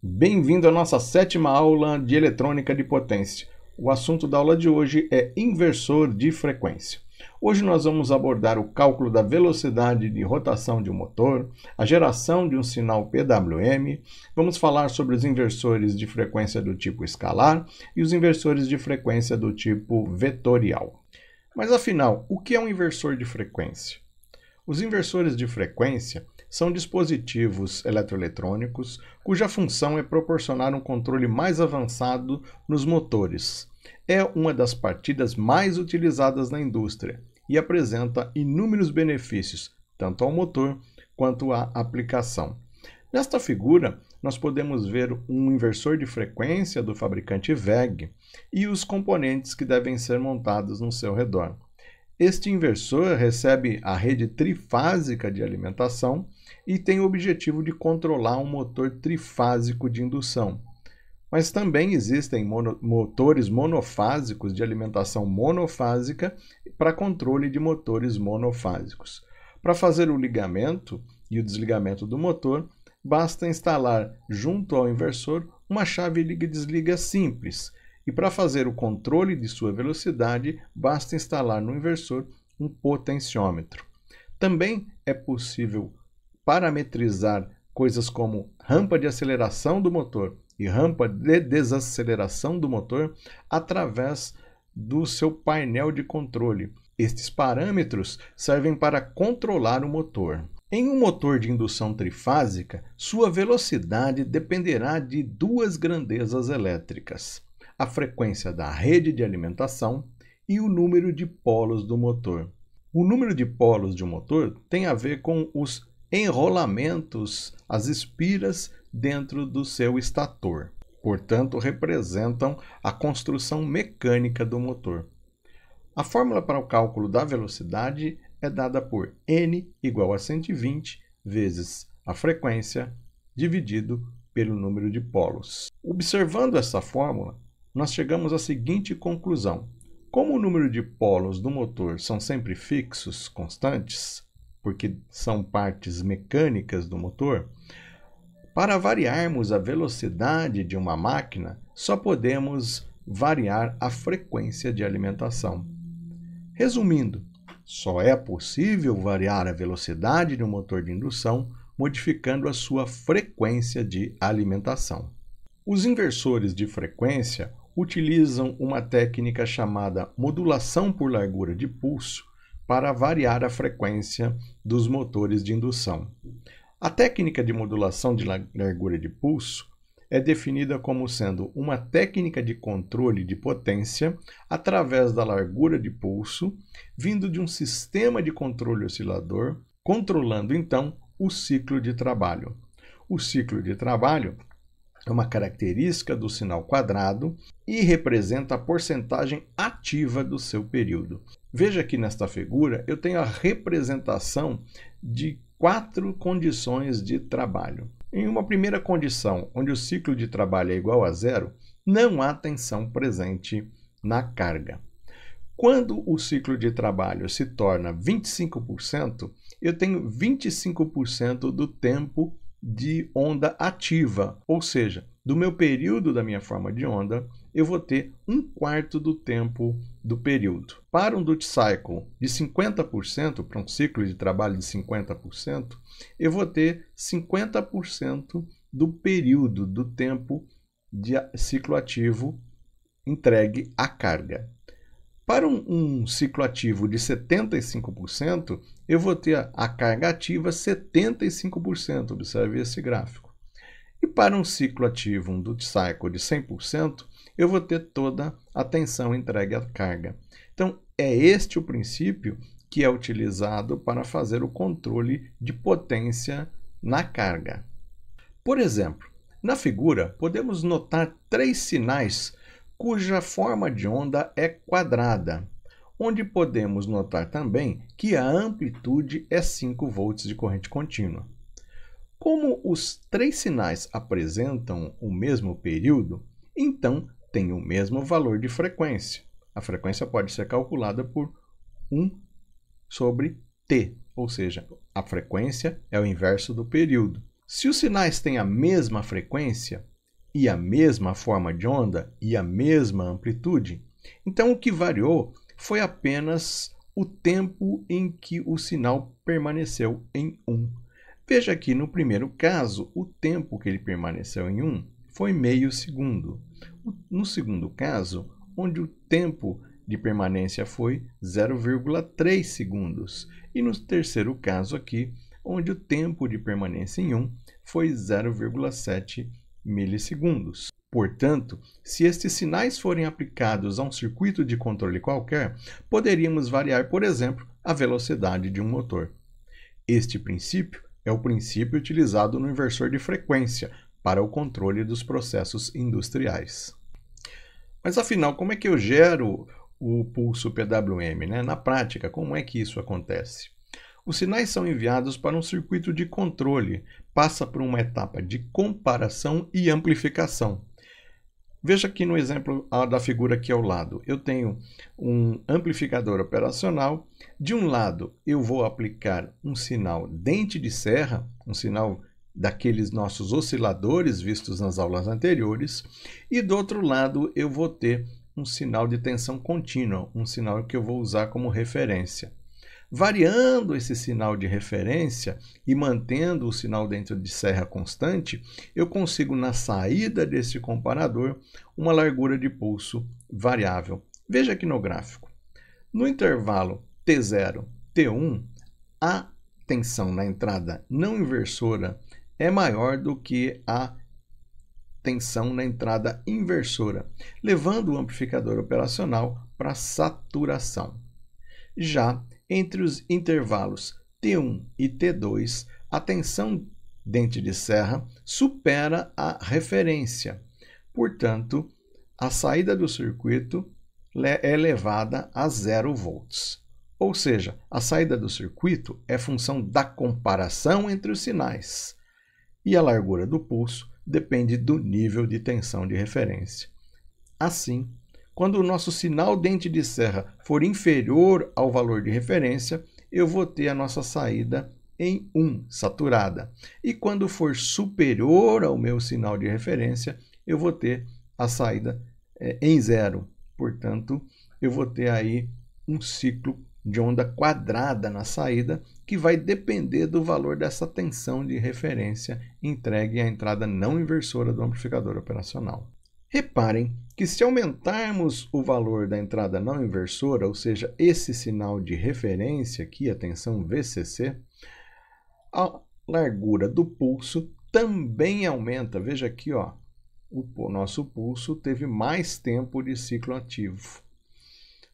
Bem-vindo à nossa 7ª aula de eletrônica de potência. O assunto da aula de hoje é inversor de frequência. Hoje nós vamos abordar o cálculo da velocidade de rotação de um motor, a geração de um sinal PWM, vamos falar sobre os inversores de frequência do tipo escalar e os inversores de frequência do tipo vetorial. Mas afinal, o que é um inversor de frequência? Os inversores de frequência são dispositivos eletroeletrônicos cuja função é proporcionar um controle mais avançado nos motores. É uma das partidas mais utilizadas na indústria e apresenta inúmeros benefícios, tanto ao motor quanto à aplicação. Nesta figura, nós podemos ver um inversor de frequência do fabricante WEG e os componentes que devem ser montados no seu redor. Este inversor recebe a rede trifásica de alimentação e tem o objetivo de controlar um motor trifásico de indução. Mas também existem motores monofásicos de alimentação monofásica para controle de motores monofásicos. Para fazer o ligamento e o desligamento do motor, basta instalar junto ao inversor uma chave liga e desliga simples. E para fazer o controle de sua velocidade, basta instalar no inversor um potenciômetro. Também é possível parametrizar coisas como rampa de aceleração do motor e rampa de desaceleração do motor através do seu painel de controle. Estes parâmetros servem para controlar o motor. Em um motor de indução trifásica, sua velocidade dependerá de duas grandezas elétricas: a frequência da rede de alimentação e o número de polos do motor. O número de polos de um motor tem a ver com os enrolamentos, as espiras dentro do seu estator. Portanto, representam a construção mecânica do motor. A fórmula para o cálculo da velocidade é dada por N igual a 120 vezes a frequência dividido pelo número de polos. Observando essa fórmula, nós chegamos à seguinte conclusão: como o número de polos do motor são sempre fixos, constantes, porque são partes mecânicas do motor, para variarmos a velocidade de uma máquina, só podemos variar a frequência de alimentação. Resumindo, só é possível variar a velocidade de um motor de indução modificando a sua frequência de alimentação. Os inversores de frequência utilizam uma técnica chamada modulação por largura de pulso para variar a frequência dos motores de indução. A técnica de modulação de largura de pulso é definida como sendo uma técnica de controle de potência através da largura de pulso, vindo de um sistema de controle oscilador, controlando então o ciclo de trabalho. O ciclo de trabalho é uma característica do sinal quadrado e representa a porcentagem ativa do seu período. Veja que nesta figura eu tenho a representação de 4 condições de trabalho. Em uma primeira condição, onde o ciclo de trabalho é igual a zero, não há tensão presente na carga. Quando o ciclo de trabalho se torna 25%, eu tenho 25% do tempo de onda ativa, ou seja, do meu período da minha forma de onda, eu vou ter 1/4 do tempo do período. Para um duty cycle de 50%, para um ciclo de trabalho de 50%, eu vou ter 50% do período do tempo de ciclo ativo entregue à carga. Para um ciclo ativo de 75%, eu vou ter a carga ativa 75%, observe esse gráfico. E para um ciclo ativo, um duty cycle de 100%, eu vou ter toda a tensão entregue à carga. Então, é este o princípio que é utilizado para fazer o controle de potência na carga. Por exemplo, na figura, podemos notar 3 sinais cuja forma de onda é quadrada, onde podemos notar também que a amplitude é 5 volts de corrente contínua. Como os 3 sinais apresentam o mesmo período, então tem o mesmo valor de frequência. A frequência pode ser calculada por 1 sobre t, ou seja, a frequência é o inverso do período. Se os sinais têm a mesma frequência, e a mesma forma de onda e a mesma amplitude? Então, o que variou foi apenas o tempo em que o sinal permaneceu em 1. Veja que no primeiro caso, o tempo que ele permaneceu em 1 foi meio segundo. No segundo caso, onde o tempo de permanência foi 0,3 segundos. E no terceiro caso aqui, onde o tempo de permanência em 1 foi 0,7 milissegundos. Portanto, se estes sinais forem aplicados a um circuito de controle qualquer, poderíamos variar, por exemplo, a velocidade de um motor. Este princípio é o princípio utilizado no inversor de frequência para o controle dos processos industriais. Mas afinal, como é que eu gero o pulso PWM, né? Na prática, como é que isso acontece? Os sinais são enviados para um circuito de controle, passa por uma etapa de comparação e amplificação. Veja aqui no exemplo da figura aqui ao lado. Eu tenho um amplificador operacional. De um lado, eu vou aplicar um sinal dente de serra, um sinal daqueles nossos osciladores vistos nas aulas anteriores. E do outro lado, eu vou ter um sinal de tensão contínua, um sinal que eu vou usar como referência. Variando esse sinal de referência e mantendo o sinal dentro de serra constante, eu consigo na saída desse comparador uma largura de pulso variável. Veja aqui no gráfico. No intervalo T0, T1, a tensão na entrada não inversora é maior do que a tensão na entrada inversora, levando o amplificador operacional para saturação. Já entre os intervalos T1 e T2, a tensão dente de serra supera a referência. Portanto, a saída do circuito é elevada a 0 volts. Ou seja, a saída do circuito é função da comparação entre os sinais. E a largura do pulso depende do nível de tensão de referência. Assim, quando o nosso sinal dente de serra for inferior ao valor de referência, eu vou ter a nossa saída em 1, saturada. E quando for superior ao meu sinal de referência, eu vou ter a saída em 0. Portanto, eu vou ter aí um ciclo de onda quadrada na saída, que vai depender do valor dessa tensão de referência entregue à entrada não inversora do amplificador operacional. Reparem que se aumentarmos o valor da entrada não inversora, ou seja, esse sinal de referência aqui, a tensão VCC, a largura do pulso também aumenta. Veja aqui, ó, o nosso pulso teve mais tempo de ciclo ativo,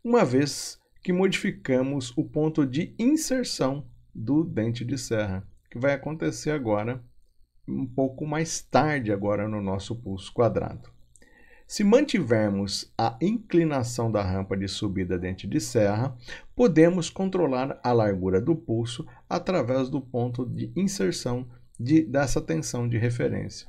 uma vez que modificamos o ponto de inserção do dente de serra, que vai acontecer agora, um pouco mais tarde agora no nosso pulso quadrado. Se mantivermos a inclinação da rampa de subida dente de serra, podemos controlar a largura do pulso através do ponto de inserção dessa tensão de referência.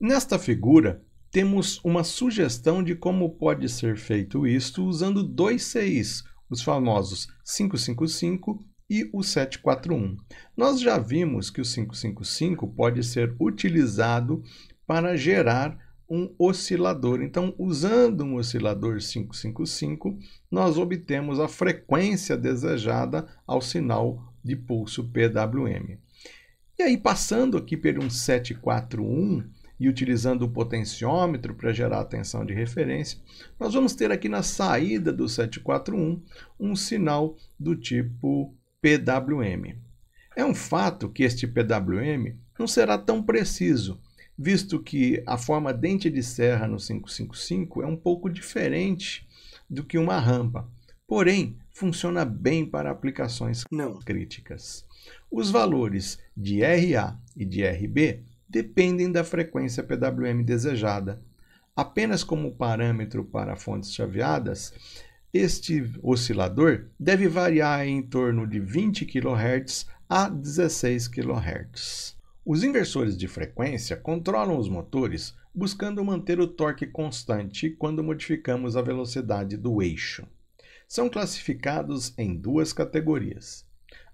Nesta figura, temos uma sugestão de como pode ser feito isto usando dois CIs, os famosos 555 e o 741. Nós já vimos que o 555 pode ser utilizado para gerar um oscilador. Então, usando um oscilador 555, nós obtemos a frequência desejada ao sinal de pulso PWM. E aí, passando aqui por um 741 e utilizando o potenciômetro para gerar a tensão de referência, nós vamos ter aqui na saída do 741 um sinal do tipo PWM. É um fato que este PWM não será tão preciso, visto que a forma dente de serra no 555 é um pouco diferente do que uma rampa, porém funciona bem para aplicações não críticas. Os valores de RA e de RB dependem da frequência PWM desejada. Apenas como parâmetro para fontes chaveadas, este oscilador deve variar em torno de 20 kHz a 16 kHz. Os inversores de frequência controlam os motores buscando manter o torque constante quando modificamos a velocidade do eixo. São classificados em duas categorias.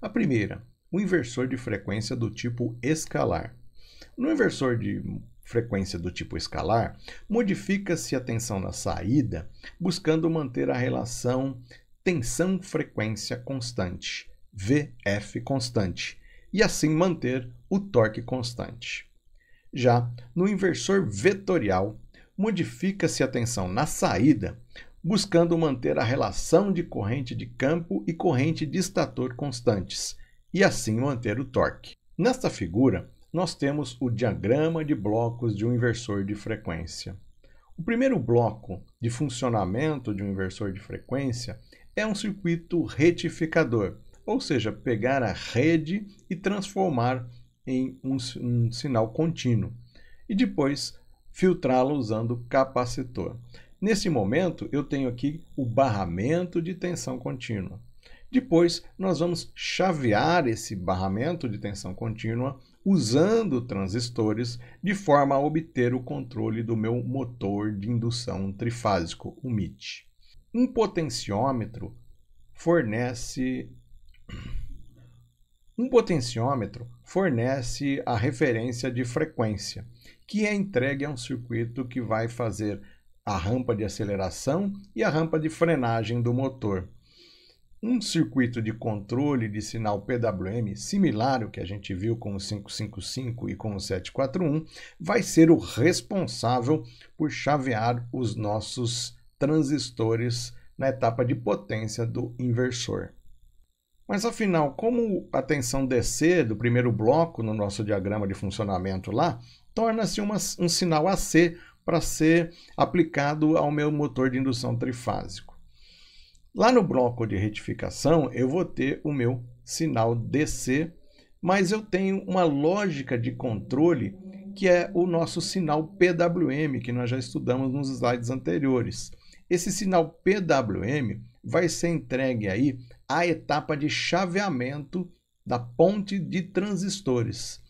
A primeira, o inversor de frequência do tipo escalar. No inversor de frequência do tipo escalar, modifica-se a tensão na saída, buscando manter a relação tensão-frequência constante, VF constante, e assim manter o torque constante. Já no inversor vetorial, modifica-se a tensão na saída, buscando manter a relação de corrente de campo e corrente de estator constantes, e assim manter o torque. Nesta figura, nós temos o diagrama de blocos de um inversor de frequência. O primeiro bloco de funcionamento de um inversor de frequência é um circuito retificador, ou seja, pegar a rede e transformar em um sinal contínuo, e depois filtrá-lo usando capacitor. Nesse momento, eu tenho aqui o barramento de tensão contínua. Depois, nós vamos chavear esse barramento de tensão contínua usando transistores de forma a obter o controle do meu motor de indução trifásico, o MIT. Um potenciômetro fornece a referência de frequência, que é entregue a um circuito que vai fazer a rampa de aceleração e a rampa de frenagem do motor. Um circuito de controle de sinal PWM, similar ao que a gente viu com o 555 e com o 741, vai ser o responsável por chavear os nossos transistores na etapa de potência do inversor. Mas afinal, como a tensão DC do primeiro bloco no nosso diagrama de funcionamento lá, torna-se um sinal AC para ser aplicado ao meu motor de indução trifásico. Lá no bloco de retificação, eu vou ter o meu sinal DC, mas eu tenho uma lógica de controle que é o nosso sinal PWM, que nós já estudamos nos slides anteriores. Esse sinal PWM vai ser entregue aí à etapa de chaveamento da ponte de transistores.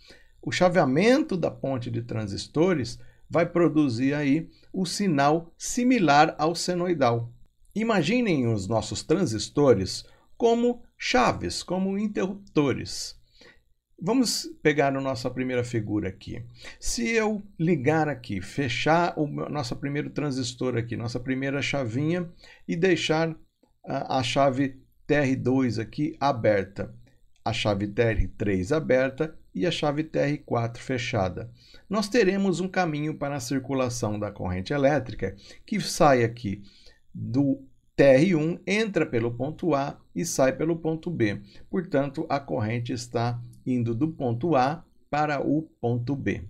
O chaveamento da ponte de transistores vai produzir aí o sinal similar ao senoidal. Imaginem os nossos transistores como chaves, como interruptores. Vamos pegar a nossa primeira figura aqui. Se eu ligar aqui, fechar o nosso primeiro transistor aqui, nossa primeira chavinha, e deixar a chave TR2 aqui aberta, a chave TR3 aberta e a chave TR4 fechada, nós teremos um caminho para a circulação da corrente elétrica que sai aqui do TR1, entra pelo ponto A e sai pelo ponto B. Portanto, a corrente está indo do ponto A para o ponto B.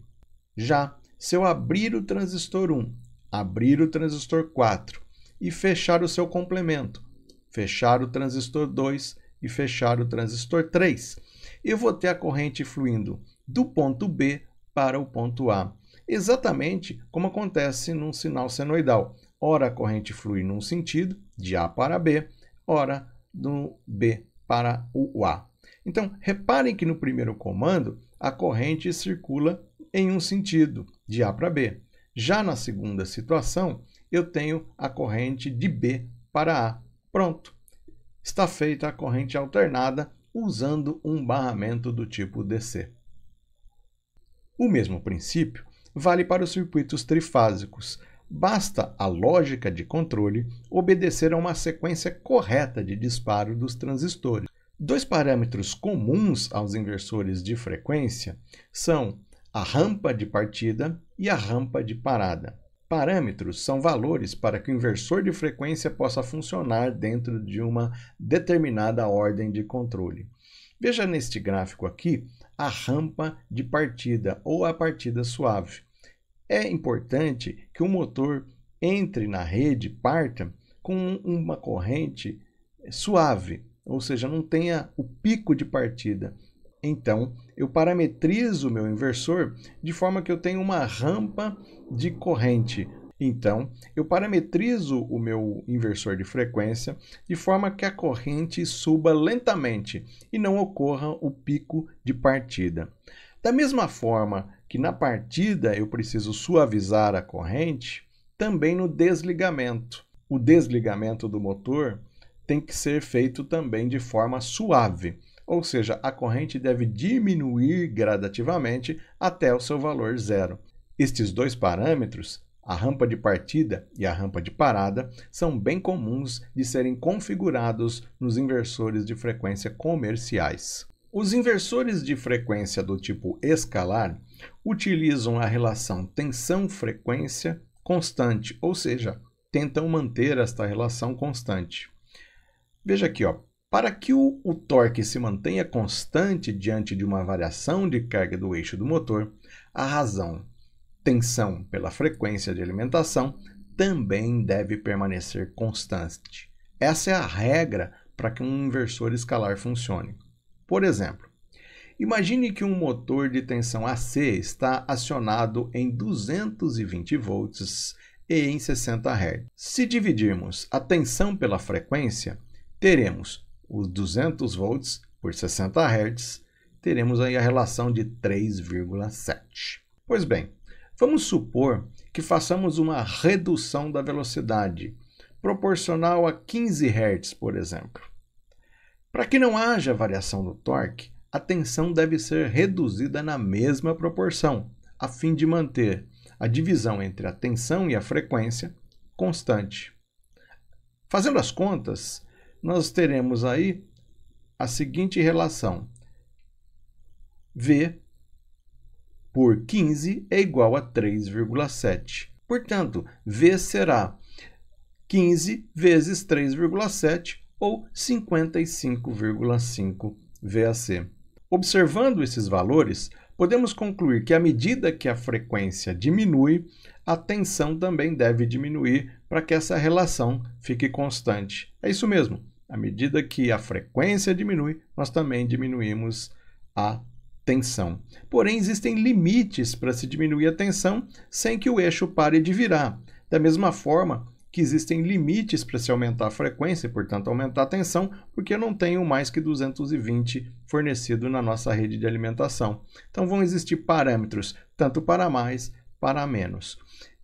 Já se eu abrir o transistor 1, abrir o transistor 4 e fechar o seu complemento, fechar o transistor 2 e fechar o transistor 3, eu vou ter a corrente fluindo do ponto B para o ponto A, exatamente como acontece num sinal senoidal. Ora a corrente flui num sentido, de A para B, ora do B para o A. Então, reparem que no primeiro comando, a corrente circula em um sentido, de A para B. Já na segunda situação, eu tenho a corrente de B para A. Pronto! Está feita a corrente alternada usando um barramento do tipo DC. O mesmo princípio vale para os circuitos trifásicos. Basta a lógica de controle obedecer a uma sequência correta de disparo dos transistores. Dois parâmetros comuns aos inversores de frequência são a rampa de partida e a rampa de parada. Parâmetros são valores para que o inversor de frequência possa funcionar dentro de uma determinada ordem de controle. Veja neste gráfico aqui a rampa de partida ou a partida suave. É importante que o motor entre na rede, parta com uma corrente suave, ou seja, não tenha o pico de partida. Então, eu parametrizo o meu inversor de forma que eu tenha uma rampa de corrente. Então, eu parametrizo o meu inversor de frequência de forma que a corrente suba lentamente e não ocorra o pico de partida. Da mesma forma que na partida eu preciso suavizar a corrente, também no desligamento. O desligamento do motor tem que ser feito também de forma suave, ou seja, a corrente deve diminuir gradativamente até o seu valor zero. Estes dois parâmetros, a rampa de partida e a rampa de parada, são bem comuns de serem configurados nos inversores de frequência comerciais. Os inversores de frequência do tipo escalar utilizam a relação tensão-frequência constante, ou seja, tentam manter esta relação constante. Veja aqui, para que o torque se mantenha constante diante de uma variação de carga do eixo do motor, a razão tensão pela frequência de alimentação também deve permanecer constante. Essa é a regra para que um inversor escalar funcione. Por exemplo, imagine que um motor de tensão AC está acionado em 220 volts e em 60 Hz. Se dividirmos a tensão pela frequência, teremos os 200 volts por 60 Hz, teremos aí a relação de 3,7. Pois bem, vamos supor que façamos uma redução da velocidade, proporcional a 15 Hz, por exemplo. Para que não haja variação do torque, a tensão deve ser reduzida na mesma proporção, a fim de manter a divisão entre a tensão e a frequência constante. Fazendo as contas, nós teremos aí a seguinte relação: V por 15 é igual a 3,7. Portanto, V será 15 vezes 3,7 ou 55,5 VAC. Observando esses valores, podemos concluir que à medida que a frequência diminui, a tensão também deve diminuir para que essa relação fique constante. É isso mesmo. À medida que a frequência diminui, nós também diminuímos a tensão. Porém, existem limites para se diminuir a tensão sem que o eixo pare de virar. Da mesma forma que existem limites para se aumentar a frequência e, portanto, aumentar a tensão, porque eu não tenho mais que 220 fornecido na nossa rede de alimentação. Então, vão existir parâmetros tanto para mais, para menos.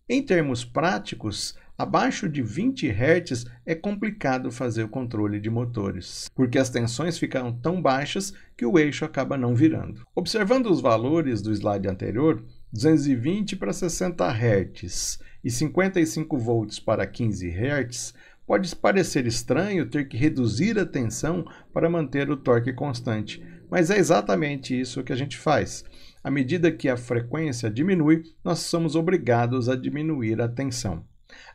Em termos práticos, abaixo de 20 Hz é complicado fazer o controle de motores, porque as tensões ficam tão baixas que o eixo acaba não virando. Observando os valores do slide anterior, 220 para 60 Hz e 55 volts para 15 Hz, pode parecer estranho ter que reduzir a tensão para manter o torque constante, mas é exatamente isso que a gente faz. À medida que a frequência diminui, nós somos obrigados a diminuir a tensão.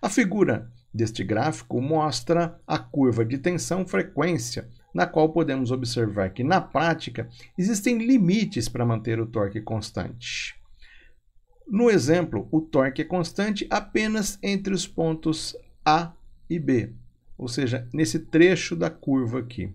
A figura deste gráfico mostra a curva de tensão-frequência, na qual podemos observar que, na prática, existem limites para manter o torque constante. No exemplo, o torque é constante apenas entre os pontos A e B, ou seja, nesse trecho da curva aqui.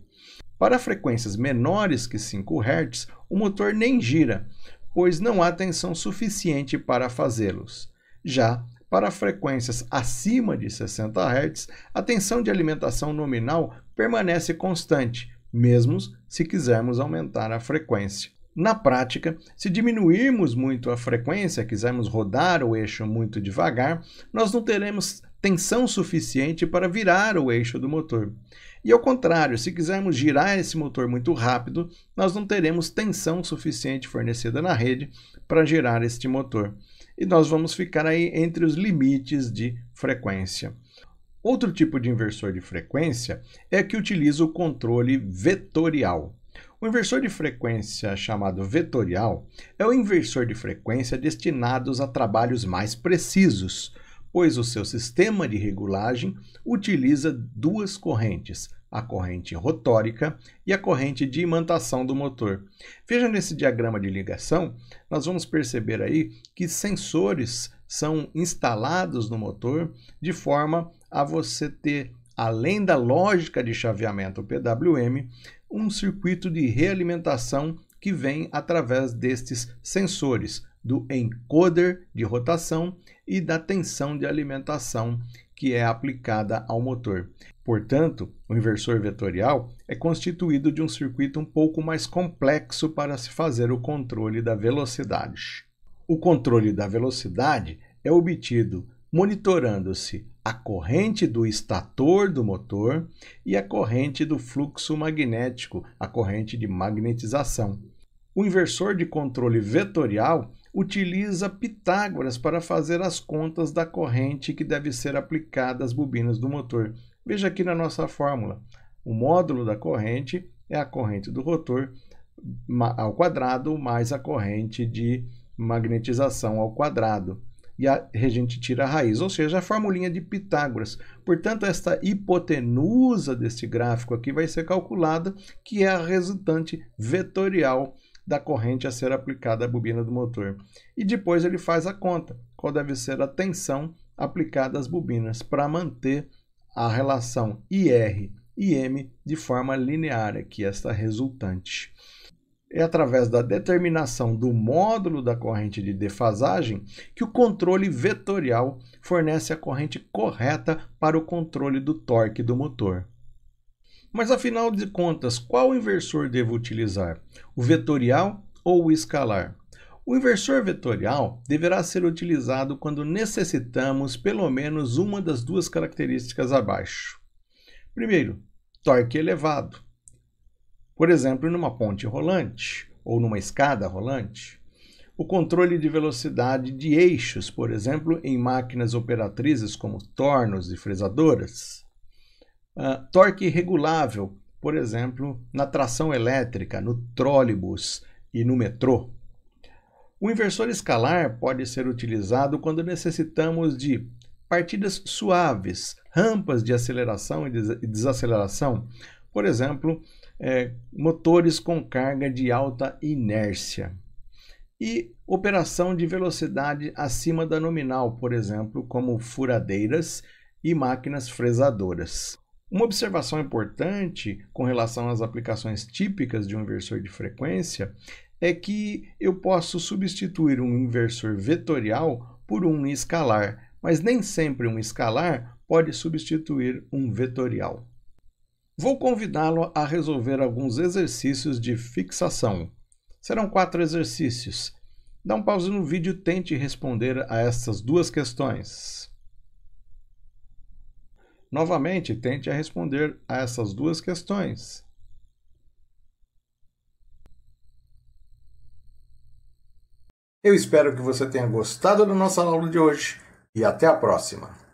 Para frequências menores que 5 Hz, o motor nem gira, pois não há tensão suficiente para fazê-los. Já para frequências acima de 60 Hz, a tensão de alimentação nominal permanece constante, mesmo se quisermos aumentar a frequência. Na prática, se diminuirmos muito a frequência, quisermos rodar o eixo muito devagar, nós não teremos tensão suficiente para virar o eixo do motor. E ao contrário, se quisermos girar esse motor muito rápido, nós não teremos tensão suficiente fornecida na rede para girar este motor. E nós vamos ficar aí entre os limites de frequência. Outro tipo de inversor de frequência é que utiliza o controle vetorial. O inversor de frequência chamado vetorial é o inversor de frequência destinado a trabalhos mais precisos, pois o seu sistema de regulagem utiliza duas correntes, a corrente rotórica e a corrente de imantação do motor. Veja nesse diagrama de ligação, nós vamos perceber aí que sensores são instalados no motor de forma a você ter, além da lógica de chaveamento PWM, um circuito de realimentação que vem através destes sensores, do encoder de rotação e da tensão de alimentação que é aplicada ao motor. Portanto, o inversor vetorial é constituído de um circuito um pouco mais complexo para se fazer o controle da velocidade. O controle da velocidade é obtido monitorando-se a corrente do estator do motor e a corrente do fluxo magnético, a corrente de magnetização. O inversor de controle vetorial utiliza Pitágoras para fazer as contas da corrente que deve ser aplicada às bobinas do motor. Veja aqui na nossa fórmula. O módulo da corrente é a corrente do rotor ao quadrado mais a corrente de magnetização ao quadrado. E a gente tira a raiz, ou seja, a formulinha de Pitágoras. Portanto, esta hipotenusa deste gráfico aqui vai ser calculada, que é a resultante vetorial da corrente a ser aplicada à bobina do motor. E depois ele faz a conta, qual deve ser a tensão aplicada às bobinas, para manter a relação IR e M de forma linear, aqui esta resultante. É através da determinação do módulo da corrente de defasagem que o controle vetorial fornece a corrente correta para o controle do torque do motor. Mas, afinal de contas, qual inversor devo utilizar? O vetorial ou o escalar? O inversor vetorial deverá ser utilizado quando necessitamos pelo menos uma das duas características abaixo. Primeiro, torque elevado. Por exemplo, numa ponte rolante ou numa escada rolante. O controle de velocidade de eixos, por exemplo, em máquinas operatrizes como tornos e fresadoras. Torque regulável, por exemplo, na tração elétrica, no trólebus e no metrô. O inversor escalar pode ser utilizado quando necessitamos de partidas suaves, rampas de aceleração e desaceleração, por exemplo, motores com carga de alta inércia. E operação de velocidade acima da nominal, por exemplo, como furadeiras e máquinas fresadoras. Uma observação importante com relação às aplicações típicas de um inversor de frequência é que eu posso substituir um inversor vetorial por um escalar, mas nem sempre um escalar pode substituir um vetorial. Vou convidá-lo a resolver alguns exercícios de fixação. Serão 4 exercícios. Dá um pause no vídeo e tente responder a essas duas questões. Novamente, tente responder a essas duas questões. Eu espero que você tenha gostado da nossa aula de hoje e até a próxima!